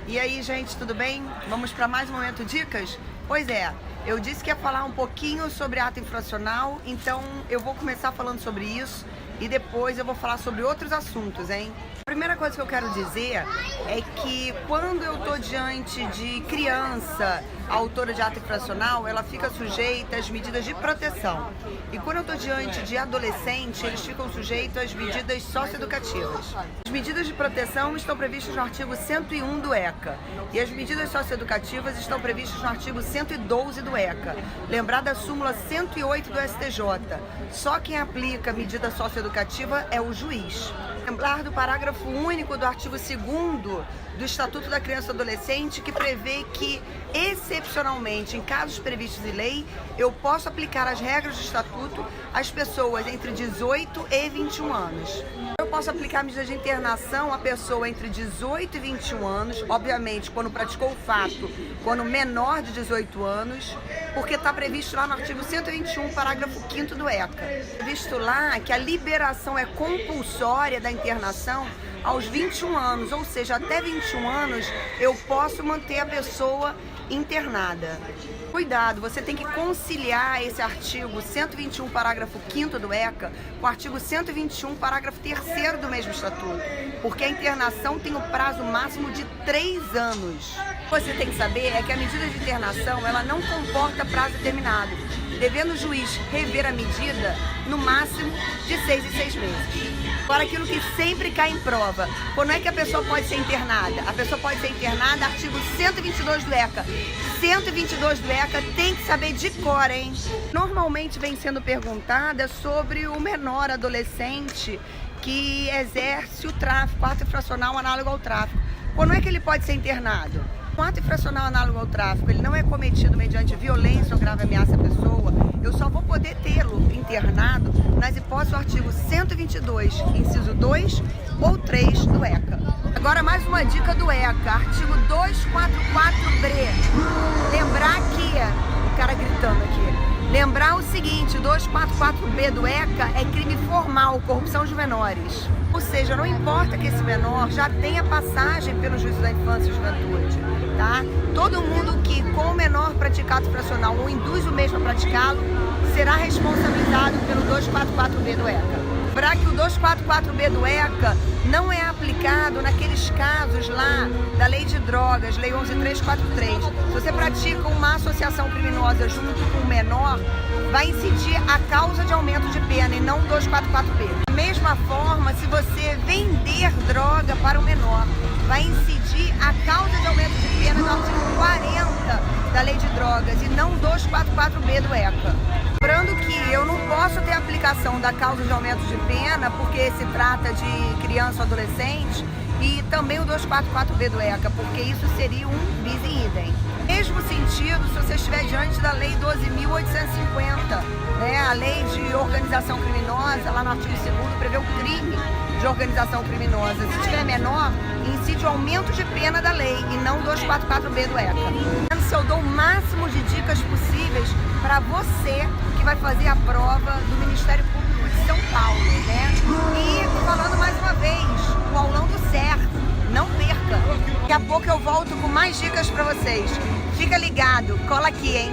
E aí, gente, tudo bem? Vamos para mais um Momento Dicas? Pois é, eu disse que ia falar um pouquinho sobre ato infracional, então eu vou começar falando sobre isso e depois eu vou falar sobre outros assuntos, hein? A primeira coisa que eu quero dizer é que quando eu estou diante de criança autora de ato infracional, ela fica sujeita às medidas de proteção. E quando eu estou diante de adolescente, eles ficam sujeitos às medidas socioeducativas. As medidas de proteção estão previstas no artigo 101 do ECA. E as medidas socioeducativas estão previstas no artigo 112 do ECA. Lembrar da súmula 108 do STJ. Só quem aplica a medida socioeducativa é o juiz. Lembrar do parágrafo único do artigo 2º do Estatuto da Criança e do Adolescente, que prevê que, excepcionalmente, em casos previstos em lei, eu posso aplicar as regras do Estatuto às pessoas entre 18 e 21 anos. Eu posso aplicar medidas de internação à pessoa entre 18 e 21 anos, obviamente, quando praticou o fato, quando menor de 18 anos, porque está previsto lá no artigo 121, parágrafo 5º do ECA. Visto lá que a liberação é compulsória da internação aos 21 anos, ou seja, até 21 anos eu posso manter a pessoa internada. Cuidado, você tem que conciliar esse artigo 121, parágrafo 5º do ECA com o artigo 121, parágrafo 3º do mesmo estatuto, porque a internação tem o prazo máximo de 3 anos. O que você tem que saber é que a medida de internação ela não comporta prazo determinado, devendo o juiz rever a medida no máximo de 6 em 6 meses. Agora, aquilo que sempre cai em prova, quando é que a pessoa pode ser internada? A pessoa pode ser internada, artigo 122 do ECA. 122 do ECA tem que saber de cor, hein? Normalmente vem sendo perguntada sobre o menor adolescente que exerce o tráfico, ato infracional análogo ao tráfico. Quando é que ele pode ser internado? Um ato infracional análogo ao tráfico, ele não é cometido mediante violência ou grave ameaça à pessoa, eu só vou poder tê-lo internado nas hipóteses do artigo 122, inciso 2 ou 3 do ECA. Agora mais uma dica do ECA, artigo 244B. Lembrar que, o cara gritando aqui, lembrar o seguinte, 244B do ECA é crime formal, corrupção de menores. Ou seja, não importa que esse menor já tenha passagem pelo juízo da infância e juventude, tá? Todo mundo que com o menor praticar ato infracional ou induz o mesmo a praticá-lo, será responsabilizado pelo 244B do ECA. Lembrar que o 244B do ECA não é aplicado naqueles casos lá da Lei de Drogas, Lei 11.343. Se você pratica uma associação criminosa junto com o menor, vai incidir a causa de aumento de pena e não o 244B. Da mesma forma, se você vender droga para o menor, vai incidir a causa de aumento de pena no artigo 40 da Lei de Drogas e não 244B do ECA. Lembrando que eu não posso ter aplicação da causa de aumento de pena porque se trata de criança ou adolescente e também o 244B do ECA, porque isso seria um bis in idem. Mesmo sentido se você estiver diante da Lei 12.850, né? A Lei de Organização Criminosa, lá no artigo 2º, prevê o crime de organização criminosa. Se tiver menor, incide o aumento de pena da lei e não 244B do ECA. Se eu dou o máximo de dicas possíveis para você que vai fazer a prova do Ministério Público de São Paulo, né? E falando mais uma vez, o aulão do CER, não perca. Daqui a pouco eu volto com mais dicas para vocês. Fica ligado, cola aqui, hein?